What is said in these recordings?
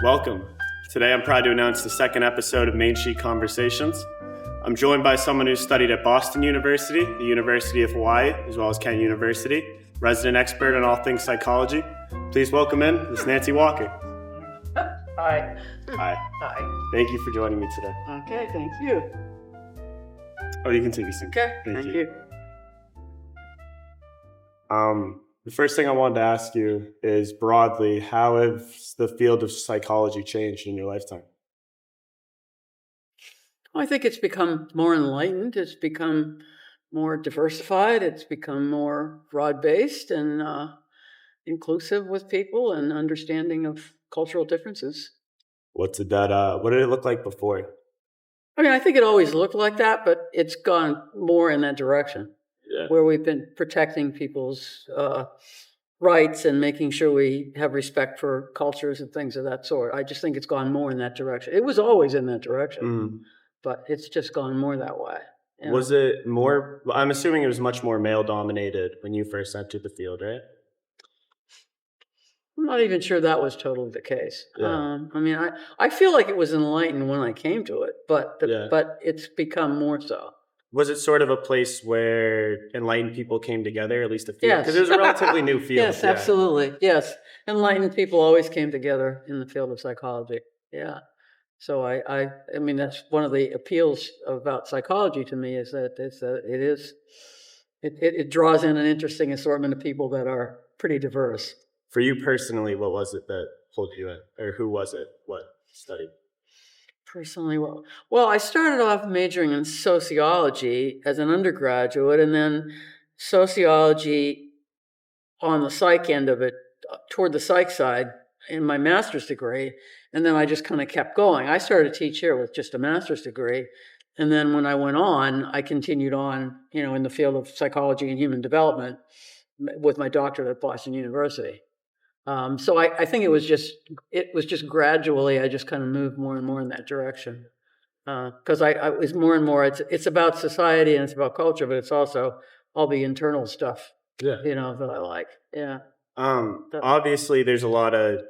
Welcome. Today I'm proud to announce the second episode of Main Street Conversations. I'm joined by someone who studied at Boston University, the University of Hawaii, as well as Kent University, resident expert on all things psychology. Please welcome in Ms. Nancy Walker. Hi. Hi. Hi. Thank you for joining me today. Okay, thank you. Oh, you can take a seat. Okay, Thank thank you. The first thing I wanted to ask you is broadly, how has the field of psychology changed in your lifetime? I think it's become more enlightened. It's become more diversified. It's become more broad-based and inclusive with people and understanding of cultural differences. What did it look like before? I mean, I think it always looked like that, but it's gone more in that direction, where we've been protecting people's rights and making sure we have respect for cultures and things of that sort. I just think it's gone more in that direction. It was always in that direction, but it's just gone more that way. Yeah. Was it more, I'm assuming it was much more male dominated when you first entered the field, right? I'm not even sure that was totally the case. Yeah. I mean, I feel like it was enlightened when I came to it, but it's become more so. Was it sort of a place where enlightened people came together, at least a few? Yes. Because it was a relatively new field. Yes, absolutely. Yes. Enlightened people always came together in the field of psychology. Yeah. So I mean, that's one of the appeals about psychology to me is that it draws in an interesting assortment of people that are pretty diverse. For you personally, what was it that pulled you in? Or who was it? What studied? Personally, well, I started off majoring in sociology as an undergraduate, and then sociology on the psych end of it, toward the psych side in my master's degree, and then I just kind of kept going. I started to teach here with just a master's degree, and then when I went on, I continued on, in the field of psychology and human development with my doctorate at Boston University. So I think it was just gradually, I just kind of moved more and more in that direction. Because I was more and more, it's about society and it's about culture, but it's also all the internal stuff, that I like. Yeah. Obviously, there's a lot of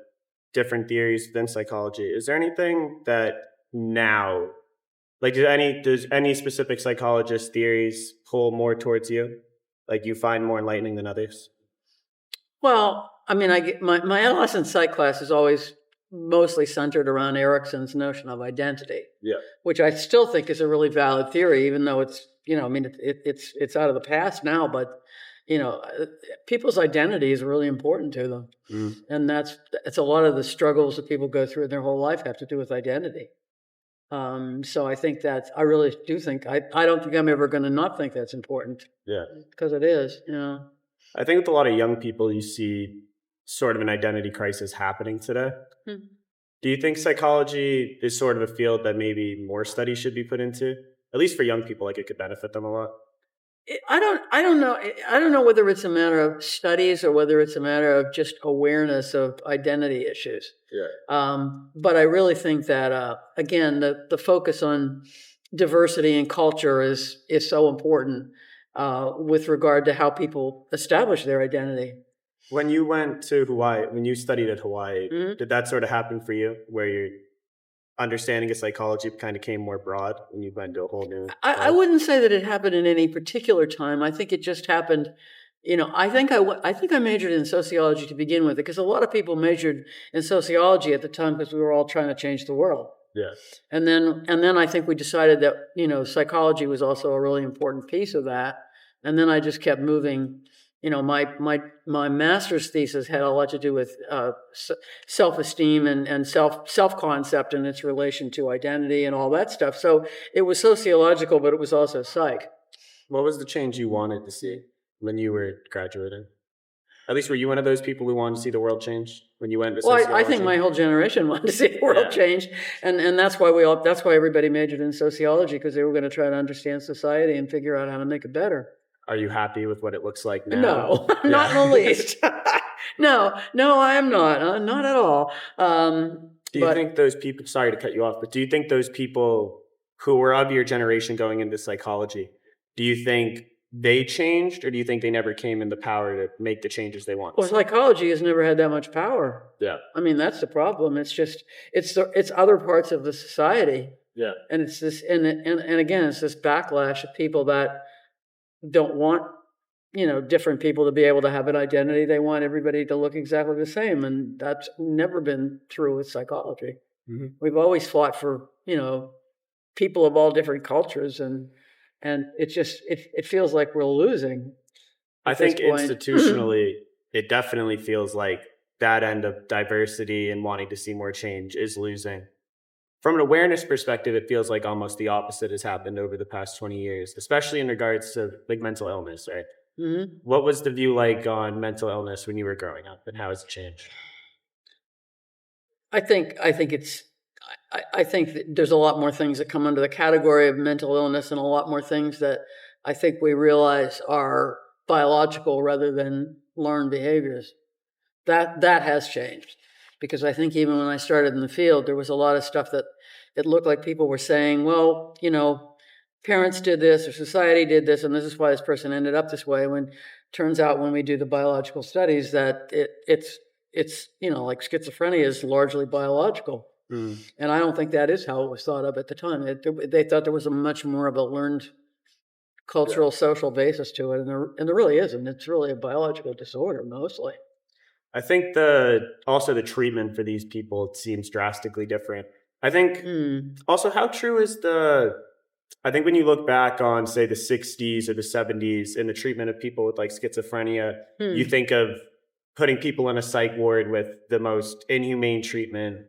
different theories within psychology. Is there anything that now, like, does any specific psychologist theories pull more towards you? Like you find more enlightening than others? Well, I mean, my adolescent psych class is always mostly centered around Erikson's notion of identity, which I still think is a really valid theory, even though it's, it's out of the past now, but, people's identity is really important to them. And it's a lot of the struggles that people go through in their whole life have to do with identity. So I think I really do think, I don't think I'm ever going to not think that's important. Yeah. Because it is, I think with a lot of young people, you see sort of an identity crisis happening today. Do you think psychology is sort of a field that maybe more studies should be put into? At least for young people, like it could benefit them a lot. I don't know. I don't know whether it's a matter of studies or whether it's a matter of just awareness of identity issues. But I really think that, again, the focus on diversity and culture is so important with regard to how people establish their identity. When you went to Hawaii, when you studied at Hawaii, did that sort of happen for you, where your understanding of psychology kind of came more broad when you went to a whole new... I wouldn't say that it happened in any particular time. I think it just happened, I think I majored in sociology to begin with, because a lot of people majored in sociology at the time because we were all trying to change the world. Yeah. And then I think we decided that, psychology was also a really important piece of that. And then I just kept moving. My master's thesis had a lot to do with self-esteem and self-concept and its relation to identity and all that stuff. So it was sociological, but it was also psych. What was the change you wanted to see when you were graduating? At least were you one of those people who wanted to see the world change when you went to sociology? Well, I think my whole generation wanted to see the world change, and that's why everybody majored in sociology, because they were going to try to understand society and figure out how to make it better. Are you happy with what it looks like now? No, not in the least. No, I am not. Not at all. Do you think those people, sorry to cut you off, but do you think those people who were of your generation going into psychology, do you think they changed, or do you think they never came in the power to make the changes they want? Well, psychology has never had that much power. Yeah. I mean, that's the problem. It's just it's other parts of the society. Yeah. And it's this and again, it's this backlash of people that don't want, different people to be able to have an identity. They want everybody to look exactly the same, and that's never been true with psychology. Mhm. We've always fought for, people of all different cultures, and it just it feels like we're losing. I at this think point. institutionally, it definitely feels like that end of diversity and wanting to see more change is losing. From an awareness perspective, it feels like almost the opposite has happened over the past 20 years, especially in regards to like mental illness, right? Mhm. What was the view like on mental illness when you were growing up, and how has it changed? I think it's I think that there's a lot more things that come under the category of mental illness, and a lot more things that I think we realize are biological rather than learned behaviors. That has changed, because I think even when I started in the field, there was a lot of stuff that it looked like people were saying, well, parents did this or society did this, and this is why this person ended up this way. When turns out, when we do the biological studies, that it's like schizophrenia is largely biological. Mm. And I don't think that is how it was thought of at the time. They thought there was a much more of a learned cultural, social basis to it, and there really isn't. It's really a biological disorder mostly. I think also the treatment for these people seems drastically different. I think also, how true is I think when you look back on, say, the 60s or the 70s in the treatment of people with like schizophrenia, you think of putting people in a psych ward with the most inhumane treatment.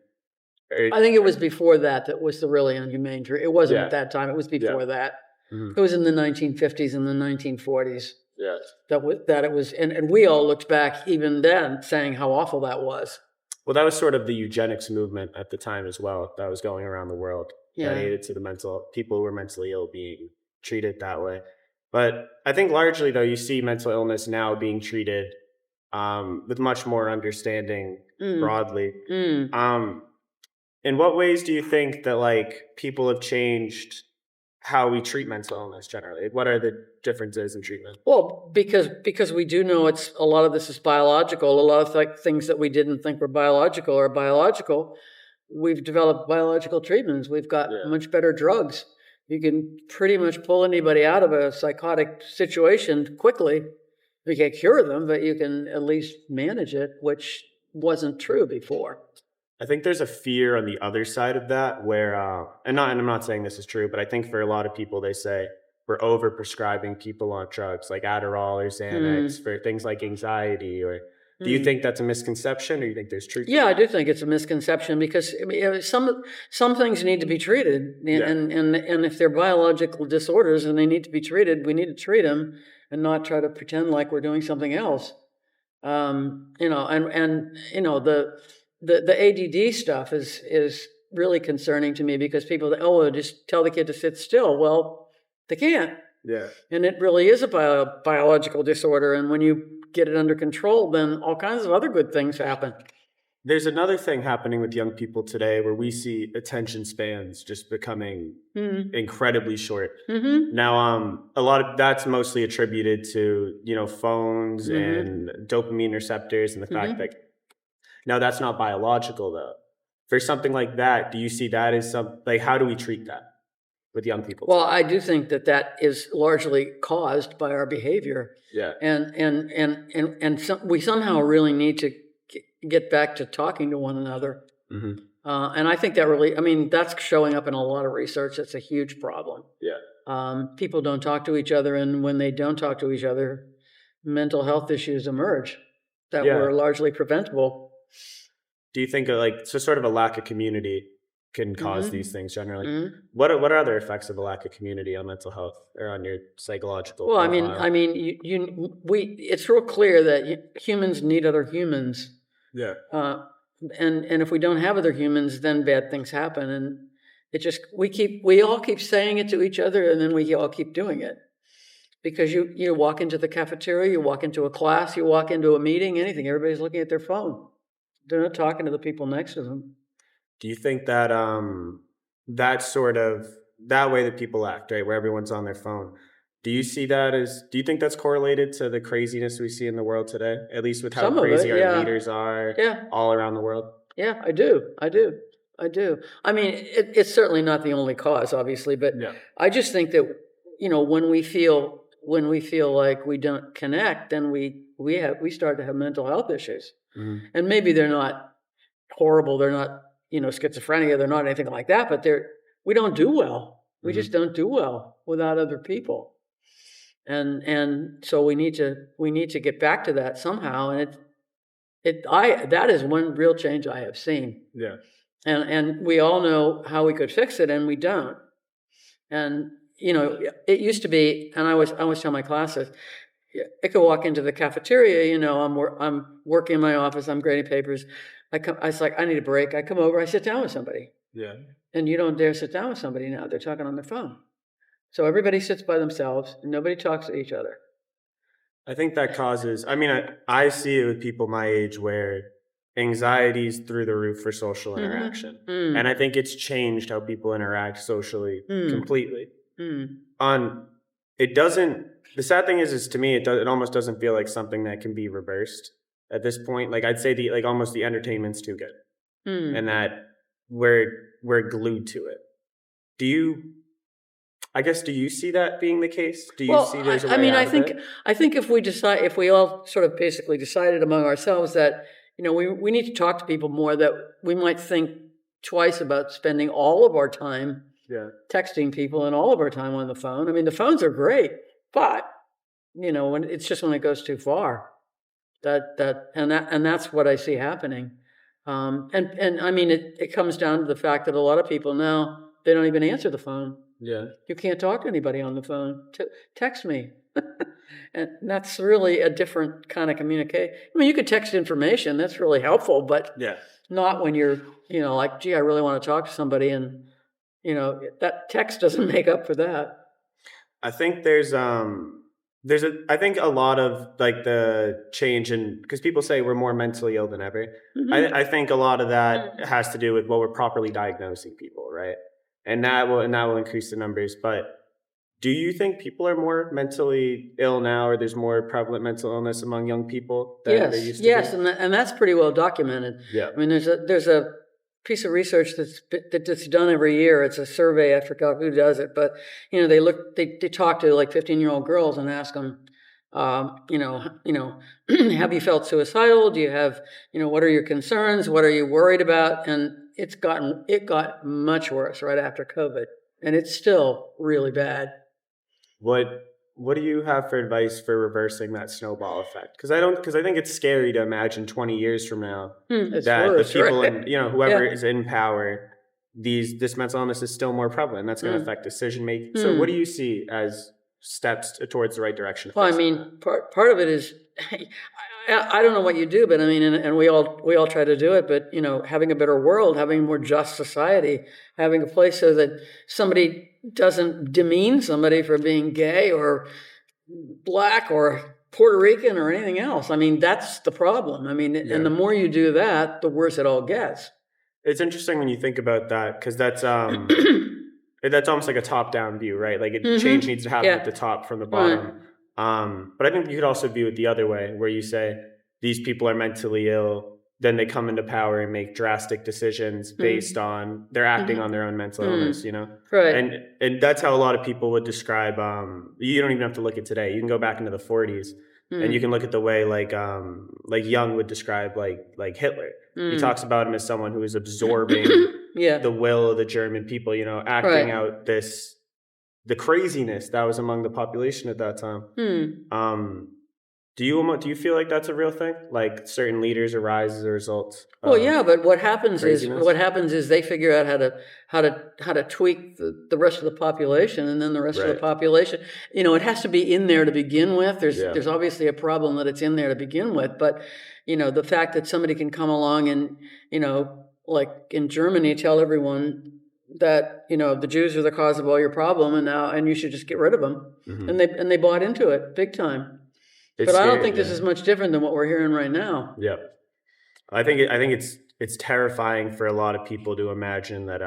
I think it was before that was the really inhumane treatment. It wasn't Yeah. at that time. It was before that. Mhm. It was in the 1950s and the 1940s. Yes. That it was, and we all looked back even then saying how awful that was. Well, that was sort of the eugenics movement at the time as well, that was going around the world. Yeah. Dedicated to the people who were mentally ill being treated that way. But I think largely, though, you see mental illness now being treated with much more understanding broadly. In what ways do you think that like people have changed how we treat mental illness generally? What are the differences in treatment? Well, because we do know it's a lot of this is biological. A lot of things that we didn't think were biological are biological. We've developed biological treatments. We've got much better drugs. You can pretty much pull anybody out of a psychotic situation quickly. You can't cure them, but you can at least manage it, which wasn't true before. I think there's a fear on the other side of that where, and I'm not saying this is true, but I think for a lot of people, they say we're over prescribing people on drugs like Adderall or Xanax for things like anxiety. Or do you think that's a misconception, or you think there's truth? Yeah, I do think it's a misconception, because I mean, some things need to be treated, and if they're biological disorders and they need to be treated, we need to treat them and not try to pretend like we're doing something else. The ADD stuff is really concerning to me, because people just tell the kid to sit still. Well, they can't. Yeah. And it really is a biological disorder. And when you get it under control, then all kinds of other good things happen. There's another thing happening with young people today where we see attention spans just becoming incredibly short. Now, a lot of that's mostly attributed to, phones and dopamine receptors, and the fact that now that's not biological, though. For something like that, do you see that as how do we treat that with young people? Well, I do think that is largely caused by our behavior. Yeah. And we somehow really need to get back to talking to one another. And I think that's showing up in a lot of research. That's a huge problem. Yeah. People don't talk to each other, and when they don't talk to each other, mental health issues emerge that were largely preventable. Do you think sort of a lack of community can cause these things generally? What are other effects of a lack of community on mental health or on your psychological? Well, profile? it's real clear that humans need other humans. Yeah. And if we don't have other humans, then bad things happen. And we all keep saying it to each other, and then we all keep doing it. Because you walk into the cafeteria, you walk into a class, you walk into a meeting, anything, everybody's looking at their phone. They're not talking to the people next to them. Do you think that that way that people act, right, where everyone's on their phone, Do you see that as? Do you think that's correlated to the craziness we see in the world today? At least with how Some of crazy it, our yeah. leaders are Yeah. all around the world. Yeah, I do. I mean, it's certainly not the only cause, obviously, but Yeah. I just think that, when we feel like we don't connect, then we start to have mental health issues. Mhm. And maybe they're not horrible, they're not, schizophrenia, they're not anything like that, but we don't do well. We just don't do well without other people. And so we need to get back to that somehow. And that is one real change I have seen. Yeah. And we all know how we could fix it, and we don't. And it used to be, and I always tell my classes, I could walk into the cafeteria. I'm working in my office, I'm grading papers. I was like, I need a break. I come over, I sit down with somebody. Yeah. And you don't dare sit down with somebody now. They're talking on their phone. So everybody sits by themselves, and nobody talks to each other. I think that causes, I see it with people my age where anxiety's through the roof for social interaction. And I think it's changed how people interact socially completely. The sad thing is to me, it almost doesn't feel like something that can be reversed at this point. Like I'd say almost the entertainment's too good. And that we're glued to it. Do you see that being the case? Do you see there's a way out of it? I think if we all sort of basically decided among ourselves that, we need to talk to people more, that we might think twice about spending all of our time texting people and all of our time on the phone. I mean, the phones are great, but, when it goes too far, and that's what I see happening. And I mean, it comes down to the fact that a lot of people now, they don't even answer the phone. Yeah. You can't talk to anybody on the phone. Text me. And that's really a different kind of communication. I mean, you could text information. That's really helpful, but not when you're, like, gee, I really want to talk to somebody, and, that text doesn't make up for that. I think I think a lot of like the change because people say we're more mentally ill than ever. I think a lot of that has to do with we're properly diagnosing people, right? And that will increase the numbers. But do you think people are more mentally ill now, or there's more prevalent mental illness among young people than there used to be? Yes, and that's pretty well documented. Yeah. I mean, there's a piece of research that's done every year. It's a survey. I forgot who does it, but they talk to like 15-year-old girls and ask them, have you felt suicidal? Do you have, what are your concerns? What are you worried about? And it got much worse right after COVID, and it's still really bad. What do you have for advice for reversing that snowball effect? Because I think it's scary to imagine 20 years from now that the people in, whoever is in power, this mental illness is still more prevalent. That's going to affect decision making. So what do you see as steps towards the right direction? Well, I mean, part of it is, I don't know what you do, but I mean, and we all try to do it, but having a better world, having a more just society, having a place so that somebody doesn't demean somebody for being gay or black or Puerto Rican or anything else. I mean, that's the problem. I mean, and the more you do that, the worse it all gets. It's interesting when you think about that, because that's almost like a top-down view, right? Like change needs to happen at the top from the bottom. Right. But I think you could also view it the other way, where you say these people are mentally ill, then they come into power and make drastic decisions based on they're acting on their own mental illness, Right. And that's how a lot of people would describe. You don't even have to look at today. You can go back into the 40s and you can look at the way like Jung would describe like Hitler. He talks about him as someone who is absorbing the will of the German people, acting out the craziness that was among the population at that time. Do you feel like that's a real thing? Like certain leaders arise as a result? Well, yeah, but what happens is they figure out how to tweak the rest of the population, and then the rest of the population, it has to be in there to begin with. There's obviously a problem that it's in there to begin with, but the fact that somebody can come along and like in Germany, tell everyone that the Jews are the cause of all your problem, and you should just get rid of them, and they bought into it big time. But I don't think this is much different than what we're hearing right now. Yeah, I think it's terrifying for a lot of people to imagine that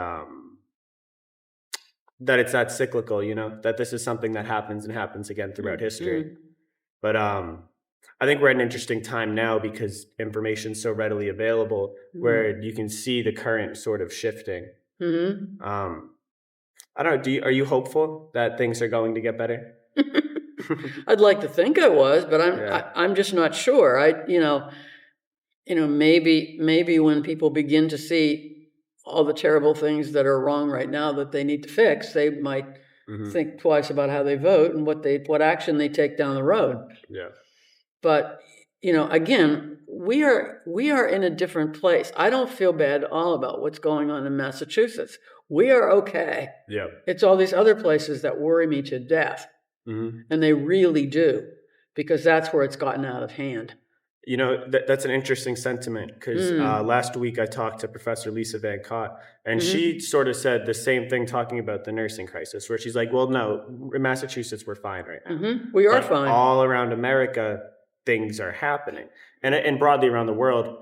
that it's that cyclical, that this is something that happens and happens again throughout history. But I think we're at an interesting time now because information's so readily available where you can see the current sort of shifting. I don't know. Are you hopeful that things are going to get better? I'd like to think I was, but I'm just not sure. Maybe when people begin to see all the terrible things that are wrong right now that they need to fix, they might think twice about how they vote and what action they take down the road. Yeah. But again, we are in a different place. I don't feel bad at all about what's going on in Massachusetts. We are okay. Yeah. It's all these other places that worry me to death. And they really do, because that's where it's gotten out of hand. That's an interesting sentiment because last week I talked to Professor Lisa Van Cott, and she sort of said the same thing talking about the nursing crisis, where she's like, well, no, in Massachusetts, we're fine right now. We are fine. All around America, things are happening. And broadly around the world,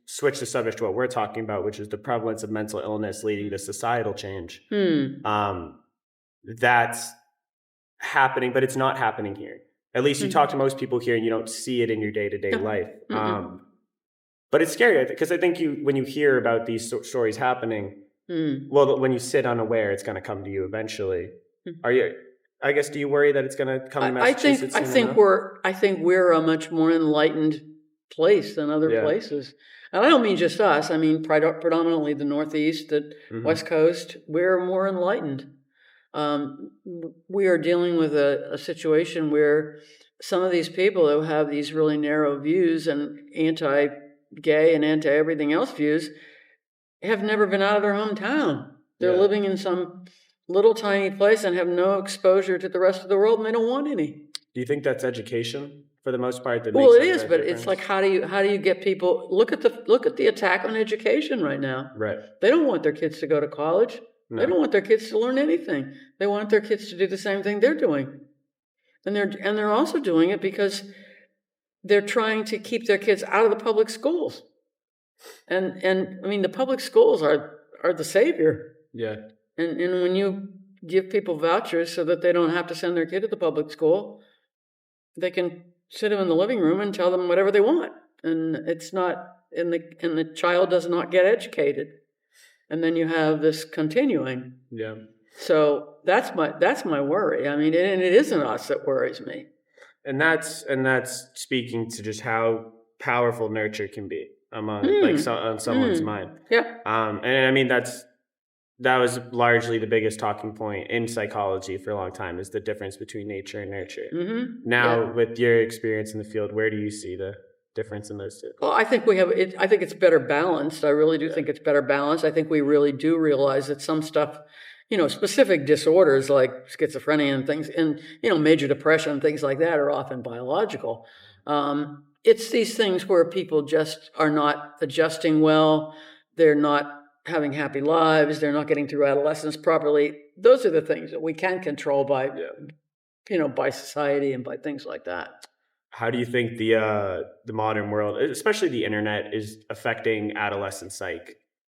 switch the subject to what we're talking about, which is the prevalence of mental illness leading to societal change. That's happening, but it's not happening here. At least you talk to most people here and you don't see it in your day-to-day life. But it's scary because I think when you hear about these stories happening, well, when you sit unaware, it's going to come to you eventually. I guess, do you worry that it's going to come to Massachusetts? I think we're a much more enlightened place than other places. And I don't mean just us. I mean predominantly the Northeast, the West Coast. We're more enlightened. We are dealing with a situation where some of these people who have these really narrow views and anti-gay and anti-everything else views have never been out of their hometown. They're living in some little tiny place and have no exposure to the rest of the world, and they don't want any. Do you think that's education for the most part? Well, it is, but it's like how do you get people? Look at the attack on education right now. Right. They don't want their kids to go to college. No. They don't want their kids to learn anything. They want their kids to do the same thing they're doing. And they're also doing it because they're trying to keep their kids out of the public schools. And I mean, the public schools are the savior. Yeah. And when you give people vouchers so that they don't have to send their kid to the public school, they can sit them in the living room and tell them whatever they want. And it's not and the child does not get educated. And then you have this continuing. Yeah. So that's my worry. I mean, and it isn't us that worries me. And that's speaking to just how powerful nurture can be on someone's mind. Yeah. And I mean that was largely the biggest talking point in psychology for a long time, is the difference between nature and nurture. Now, with your experience in the field, where do you see the difference in those two? Well, I think I think it's better balanced. I really do think it's better balanced. I think we really do realize that some stuff, specific disorders like schizophrenia and things, and major depression and things like that are often biological. It's these things where people just are not adjusting well. They're not having happy lives. They're not getting through adolescence properly. Those are the things that we can control by, by society and by things like that. How do you think the modern world, especially the internet, is affecting adolescent psyche?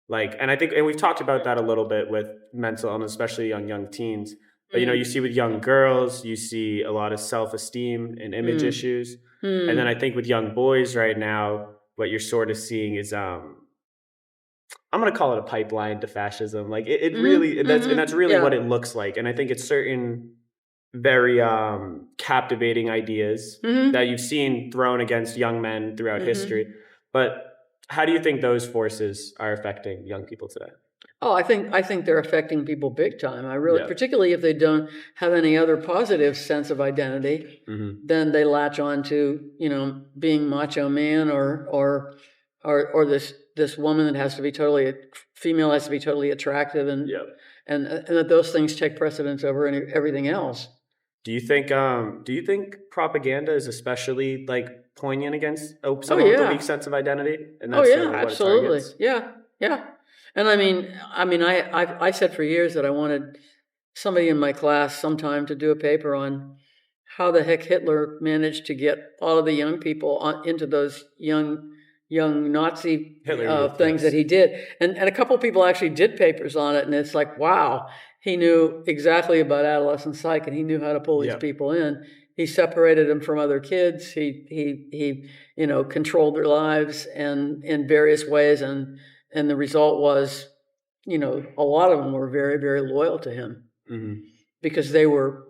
And we've talked about that a little bit with mental illness, especially on young teens. But you see with young girls, you see a lot of self-esteem and image issues. And then I think with young boys right now, what you're sort of seeing is I'm going to call it a pipeline to fascism. Like it really, that's really what it looks like. And I think it's certain very captivating ideas that you've seen thrown against young men throughout history. But how do you think those forces are affecting young people today? Oh, I think they're affecting people big time. I really, particularly if they don't have any other positive sense of identity, then they latch on to being macho man or this woman that has to be female has to be totally attractive and that those things take precedence over everything else. Do you think propaganda is especially poignant against someone with a weak sense of identity? And that's absolutely. Yeah. And I said for years that I wanted somebody in my class sometime to do a paper on how the heck Hitler managed to get all of the young people into those young young Nazi Hitler Youth, things yes. that he did. And a couple of people actually did papers on it, and it's like, wow, he knew exactly about adolescent psych, and he knew how to pull these Yeah. people in. He separated them from other kids. He controlled their lives and in various ways, and the result was, a lot of them were very, very loyal to him because they were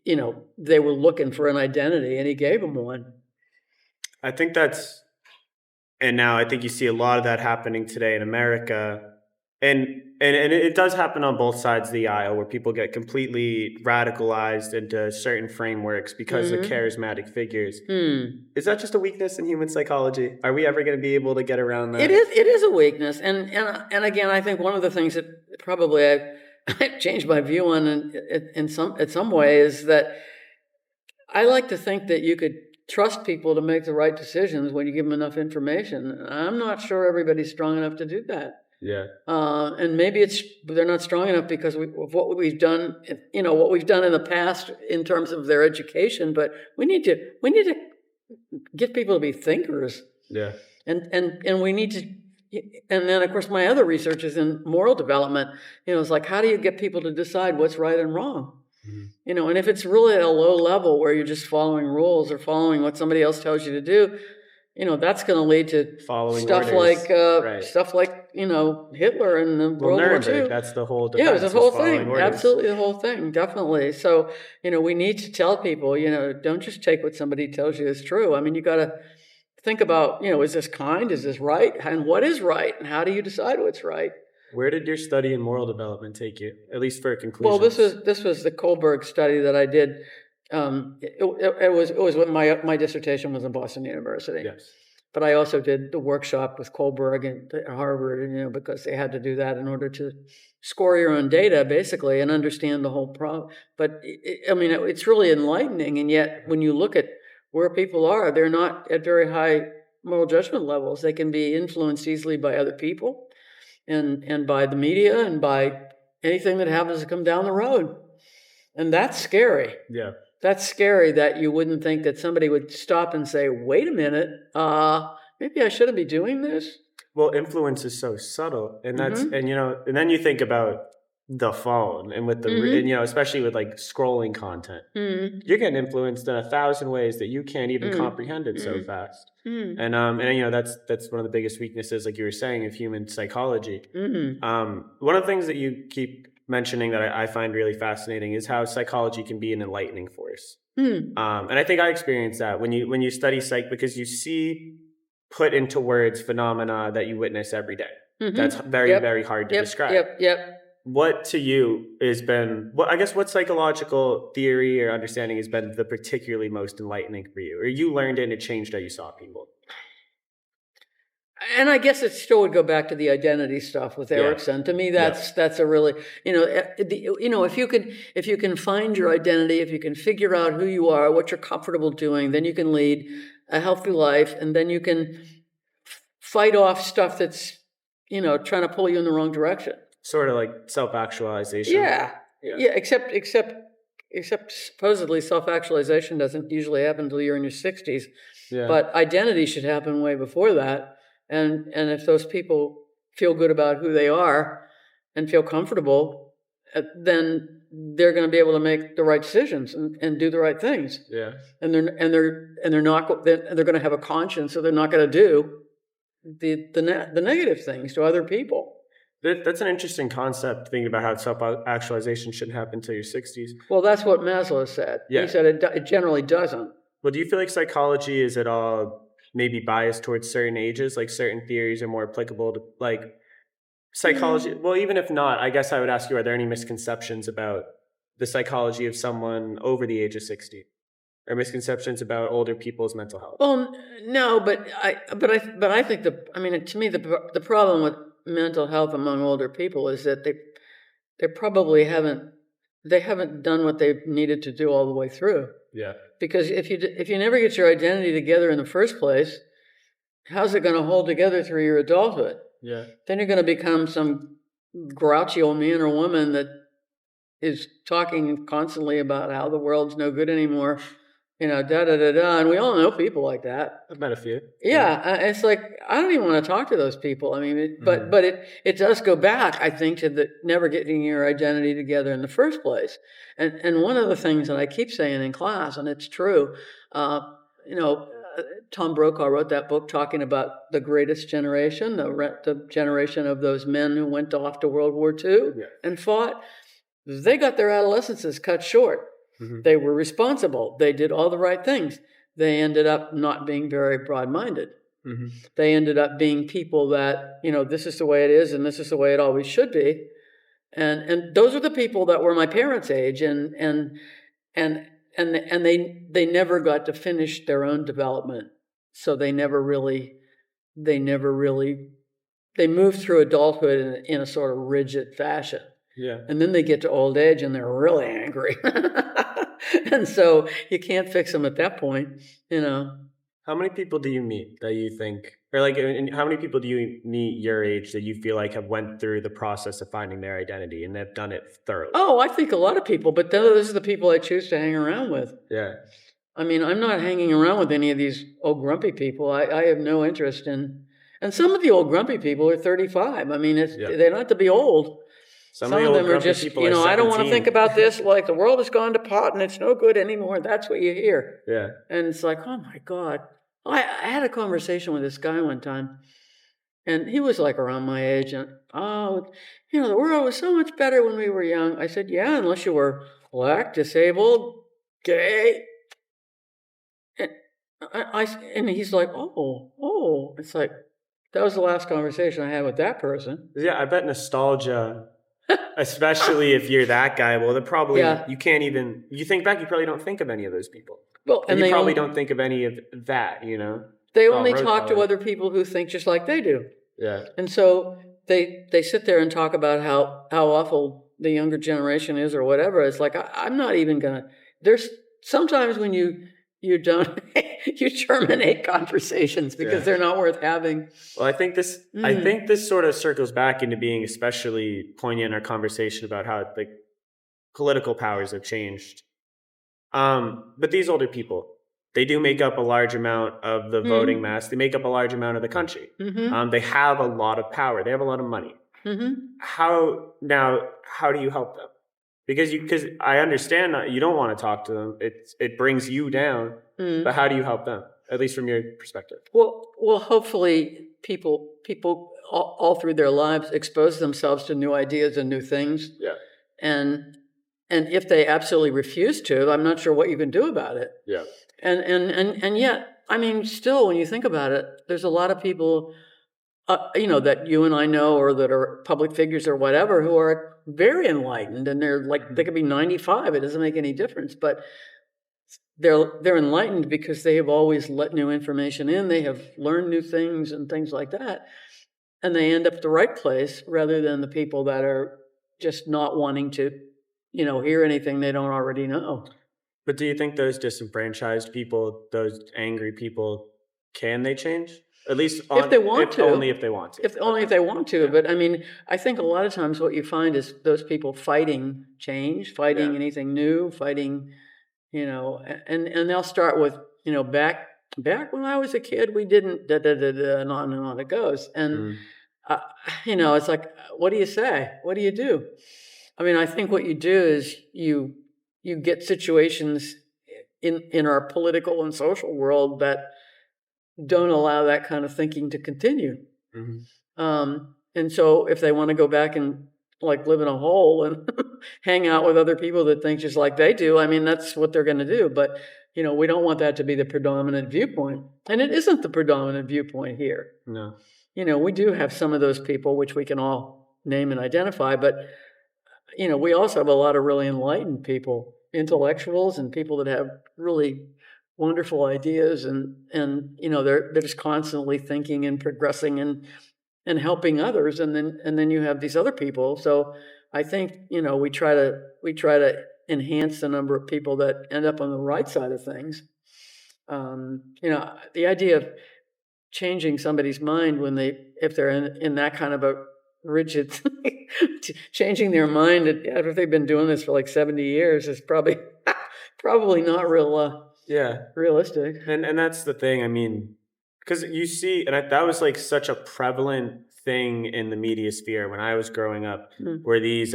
looking for an identity, and he gave them one. I think and now I think you see a lot of that happening today in America. And it does happen on both sides of the aisle, where people get completely radicalized into certain frameworks because of charismatic figures. Is that just a weakness in human psychology? Are we ever going to be able to get around that? It is a weakness, and again, I think one of the things that probably I've changed my view on in some way is that I like to think that you could trust people to make the right decisions when you give them enough information. I'm not sure everybody's strong enough to do that. Yeah. And maybe they're not strong enough because of what we've done, what we've done in the past in terms of their education. But we need to get people to be thinkers. Yeah. And we need to, and then of course my other research is in moral development. It's like, how do you get people to decide what's right and wrong? And if it's really at a low level where you're just following rules or following what somebody else tells you to do, that's going to lead to following stuff orders. like Hitler and the World War II. That's the whole defense. Yeah, it's the whole thing. Orders. Absolutely, the whole thing. Definitely. So we need to tell people, don't just take what somebody tells you is true. I mean, you got to think about, is this kind? Is this right? And what is right? And how do you decide what's right? Where did your study in moral development take you, at least for a conclusion? Well, this was the Kohlberg study that I did. It was when my dissertation was in Boston University. Yes. But I also did the workshop with Kohlberg at Harvard, and because they had to do that in order to score your own data, basically, and understand the whole problem. But it's really enlightening, and yet when you look at where people are, they're not at very high moral judgment levels. They can be influenced easily by other people. And by the media and by anything that happens to come down the road. And that's scary. Yeah. That's scary that you wouldn't think that somebody would stop and say, wait a minute, maybe I shouldn't be doing this. Well, influence is so subtle. And that's, and then you think about the phone and with the, especially with like scrolling content, you're getting influenced in 1,000 ways that you can't even comprehend it so fast. And that's one of the biggest weaknesses, like you were saying, of human psychology. One of the things that you keep mentioning that I find really fascinating is how psychology can be an enlightening force. And I think I experienced that when you study psych, because you see put into words phenomena that you witness every day. That's very, very hard to describe. What to you has been, what psychological theory or understanding has been the particularly most enlightening for you? Or you learned it and it changed how you saw people? And I guess it still would go back to the identity stuff with Erikson. To me, that's a really, if you can find your identity, if you can figure out who you are, what you're comfortable doing, then you can lead a healthy life, and then you can fight off stuff that's, trying to pull you in the wrong direction. Sort of like self-actualization. Yeah. Except supposedly self-actualization doesn't usually happen until you're in your 60s. Yeah. But identity should happen way before that. And if those people feel good about who they are and feel comfortable, then they're going to be able to make the right decisions and do the right things. Yeah. And they're going to have a conscience, so they're not going to do the negative things to other people. That's an interesting concept, thinking about how self-actualization shouldn't happen until your 60s. Well, that's what Maslow said. Yeah. He said it generally doesn't. Well, do you feel like psychology is at all maybe biased towards certain ages? Like certain theories are more applicable to like psychology? Well, even if not, I guess I would ask you, are there any misconceptions about the psychology of someone over the age of 60? Or misconceptions about older people's mental health? Well, no, but I think to me the problem with mental health among older people is that they probably haven't done what they've needed to do all the way through. Yeah. Because if you never get your identity together in the first place, how's it going to hold together through your adulthood? Yeah. Then you're going to become some grouchy old man or woman that is talking constantly about how the world's no good anymore, da da da da. And we all know people like that. I've met a few. Yeah, it's like I don't even want to talk to those people. I mean, but it does go back, I think, to the never getting your identity together in the first place. And one of the things that I keep saying in class, and it's true, you know, Tom Brokaw wrote that book talking about the greatest generation, the generation of those men who went off to World War II and fought. They got their adolescences cut short. They were responsible. They did all the right things. They ended up not being very broad-minded. They ended up being people that, this is the way it is and this is the way it always should be. And those are the people that were my parents' age, and they never got to finish their own development. So they moved through adulthood in a sort of rigid fashion. Yeah. And then they get to old age and they're really angry. And so you can't fix them at that point, How many people do you meet that you think, or how many people do you meet your age that you feel like have went through the process of finding their identity and have done it thoroughly? Oh, I think a lot of people, but those are the people I choose to hang around with. Yeah. I mean, I'm not hanging around with any of these old grumpy people. I have no interest in, and some of the old grumpy people are 35. I mean, they don't have to be old. Some of them are just, I don't want to think about this. Like, the world has gone to pot and it's no good anymore. That's what you hear. Yeah. And it's like, oh my God. I had a conversation with this guy one time, and he was like around my age. And, the world was so much better when we were young. I said, yeah, unless you were black, disabled, gay. And he's like, oh. It's like, that was the last conversation I had with that person. Yeah, I bet nostalgia, especially if you're that guy, well, you can't even, you think back, you probably don't think of any of those people. Well, and you probably don't think of any of that, They only talk to other people who think just like they do. Yeah. And so they sit there and talk about how awful the younger generation is or whatever. It's like, I'm not even going to, there's sometimes when you don't, you terminate conversations because they're not worth having. Well, I think this sort of circles back into being especially poignant in our conversation about how political powers have changed. But these older people, they do make up a large amount of the voting mass. They make up a large amount of the country. They have a lot of power. They have a lot of money. How do you help them? Because I understand that you don't want to talk to them. It brings you down. But how do you help them, at least from your perspective? Well, hopefully people all through their lives expose themselves to new ideas and new things. Yeah. And if they absolutely refuse to, I'm not sure what you can do about it. Yeah. And yet, I mean, still, when you think about it, there's a lot of people, that you and I know, or that are public figures or whatever, who are very enlightened, and they're like, they could be 95. It doesn't make any difference, but they're enlightened because they have always let new information in. They have learned new things and things like that, and they end up at the right place rather than the people that are just not wanting to, hear anything they don't already know. But do you think those disenfranchised people, those angry people, can they change? At least if they want to. Only if they want to. Only if they want to. Yeah. But I mean, I think a lot of times what you find is those people fighting change, fighting anything new, fighting, and they'll start with, back when I was a kid, we didn't, and on it goes. And, it's like, what do you say? What do you do? I mean, I think what you do is you get situations in our political and social world that don't allow that kind of thinking to continue. And so if they want to go back and live in a hole and hang out with other people that think just like they do, I mean, that's what they're going to do. But, we don't want that to be the predominant viewpoint. And it isn't the predominant viewpoint here. No. We do have some of those people, which we can all name and identify, but we also have a lot of really enlightened people, intellectuals, and people that have really wonderful ideas, and they're just constantly thinking and progressing and helping others, and then you have these other people. So I think we try to enhance the number of people that end up on the right side of things. The idea of changing somebody's mind if they're in that kind of a rigid changing their mind after they've been doing this for 70 years is probably not real Yeah. realistic. And that's the thing. I mean, because you see, that was like such a prevalent thing in the media sphere when I was growing up, Mm. where these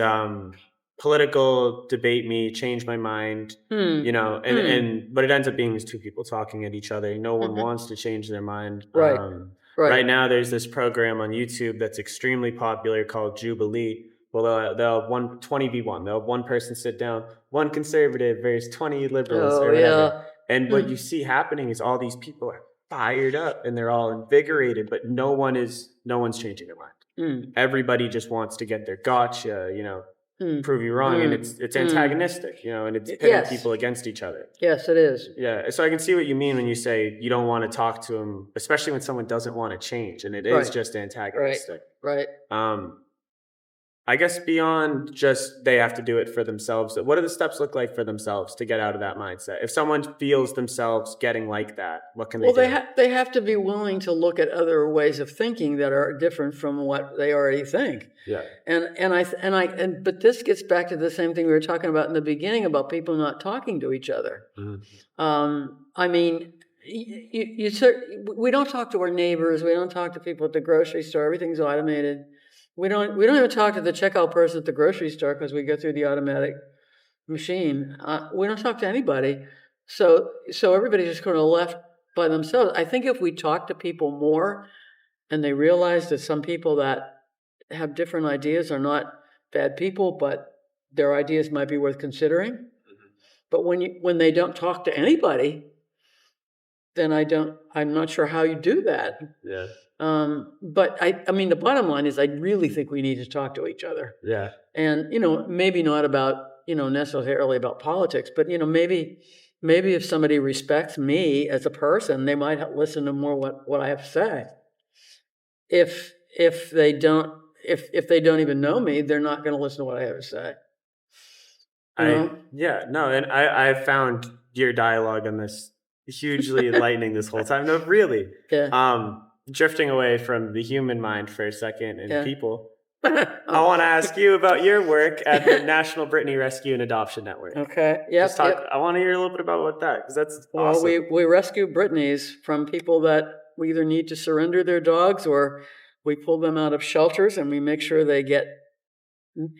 political debate me, change my mind, Mm. but it ends up being these two people talking at each other. No one wants to change their mind. Right. Right now, there's this program on YouTube that's extremely popular called Jubilee. Well, they'll have 20v1. They'll have one person sit down, one conservative versus 20 liberals or whatever. And what you see happening is all these people are fired up and they're all invigorated, but no one's changing their mind. Everybody just wants to get their gotcha, prove you wrong, and it's antagonistic, and it's pitting people against each other. Yes, it is. Yeah, so I can see what you mean when you say you don't want to talk to them, especially when someone doesn't want to change, and it is just antagonistic. Right. I guess beyond just they have to do it for themselves, what do the steps look like for themselves to get out of that mindset? If someone feels themselves getting like that, what can they do? Well, they have to be willing to look at other ways of thinking that are different from what they already think. Yeah. But this gets back to the same thing we were talking about in the beginning about people not talking to each other. I mean, we don't talk to our neighbors. We don't talk to people at the grocery store. Everything's automated. We don't even talk to the checkout person at the grocery store because we go through the automatic machine. We don't talk to anybody. So everybody's just kind of left by themselves. I think if we talk to people more and they realize that some people that have different ideas are not bad people, but their ideas might be worth considering. But when they don't talk to anybody, then I'm not sure how you do that. Yeah. But I mean, the bottom line is I really think we need to talk to each other. Yeah. And, maybe not about, necessarily about politics, but, maybe if somebody respects me as a person, they might listen to more what I have to say. If they don't even know me, they're not going to listen to what I have to say. And I found your dialogue on this hugely enlightening this whole time. No, really. Yeah. Drifting away from the human mind for a second and people, I want to ask you about your work at the National Brittany Rescue and Adoption Network. Okay. Yeah. I want to hear a little bit about what that, because that's awesome. Well, we rescue Brittany's from people that we either need to surrender their dogs or we pull them out of shelters and we make sure they get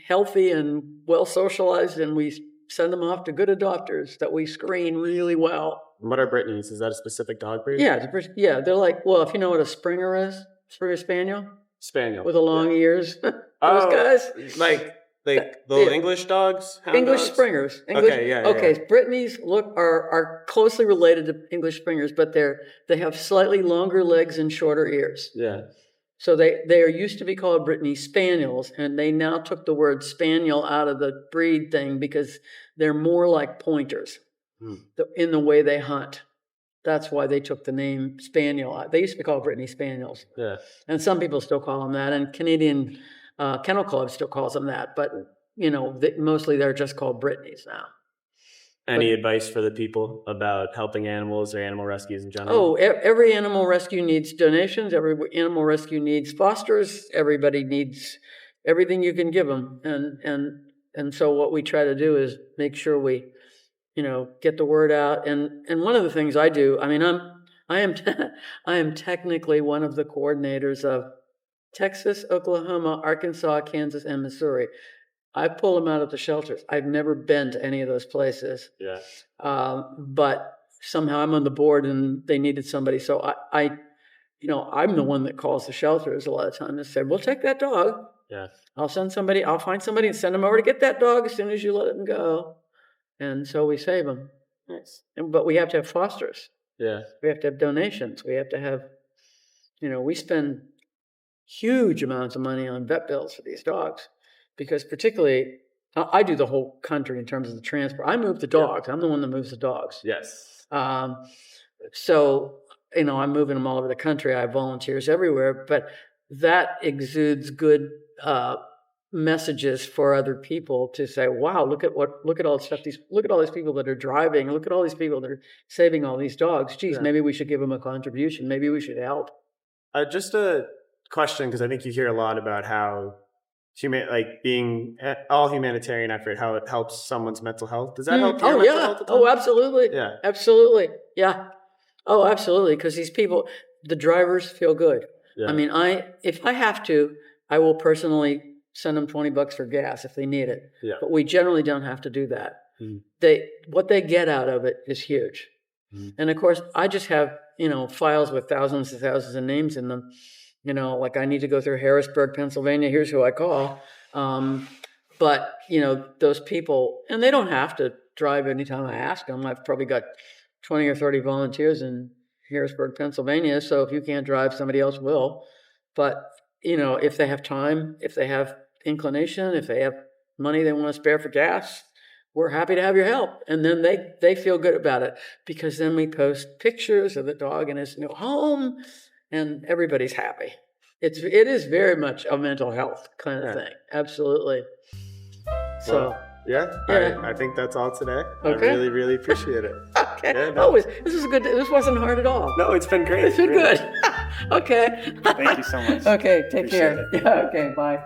healthy and well socialized, and we send them off to good adopters that we screen really well. What are Brittany's? Is that a specific dog breed? Yeah, they're like, well, if you know what a Springer is, Springer Spaniel? Spaniel. With the long ears. Those guys? Like little English dogs? English dogs? Springers. Brittany's are closely related to English Springers, but they have slightly longer legs and shorter ears. Yeah. So they are used to be called Brittany Spaniels, and they now took the word spaniel out of the breed thing because they're more like pointers in the way they hunt. That's why they took the name Spaniel. They used to be called Brittany Spaniels. Yeah. And some people still call them that, and Canadian Kennel Club still calls them that. But, mostly they're just called Brittany's now. Any advice for the people about helping animals or animal rescues in general? Oh, every animal rescue needs donations. Every animal rescue needs fosters. Everybody needs everything you can give them. And so what we try to do is make sure we, get the word out. And one of the things I do, I mean, I am technically one of the coordinators of Texas, Oklahoma, Arkansas, Kansas, and Missouri. I pull them out of the shelters. I've never been to any of those places. Yeah. But somehow I'm on the board and they needed somebody. So I'm the one that calls the shelters a lot of times and said, we'll take that dog. Yeah. I'll find somebody and send them over to get that dog as soon as you let them go. And so we save them. Nice. But we have to have fosters. Yeah. We have to have donations. We have to have, we spend huge amounts of money on vet bills for these dogs. Because particularly, I do the whole country in terms of the transport. I move the dogs. I'm the one that moves the dogs. Yes. So, I'm moving them all over the country. I have volunteers everywhere. But that exudes good messages for other people to say, wow, look at all the stuff. Look at all these people that are driving. Look at all these people that are saving all these dogs. Geez, maybe we should give them a contribution. Maybe we should help. Just a question, because I think you hear a lot about how being all humanitarian effort, how it helps someone's mental health. Does that help your Oh, mental yeah. health at all? Oh, absolutely. Yeah. Absolutely. Yeah. Oh, absolutely. Because these people, the drivers feel good. Yeah. I mean, if I have to, I will personally send them $20 for gas if they need it. Yeah. But we generally don't have to do that. Mm. What they get out of it is huge. Mm. And of course, I just have, files with thousands and thousands of names in them. Like I need to go through Harrisburg, Pennsylvania. Here's who I call. But, those people, and they don't have to drive anytime I ask them. I've probably got 20 or 30 volunteers in Harrisburg, Pennsylvania. So if you can't drive, somebody else will. But, if they have time, if they have inclination, if they have money they want to spare for gas, we're happy to have your help. And then they feel good about it, because then we post pictures of the dog in his new home and everybody's happy. It is very much a mental health kind of thing. Absolutely. So, yeah. I think that's all today. Okay. I really, really appreciate it. Okay. Yeah, no. This wasn't hard at all. No, it's been great. It's been good. Okay. Thank you so much. Okay, take Appreciate care. it. Yeah, okay, bye.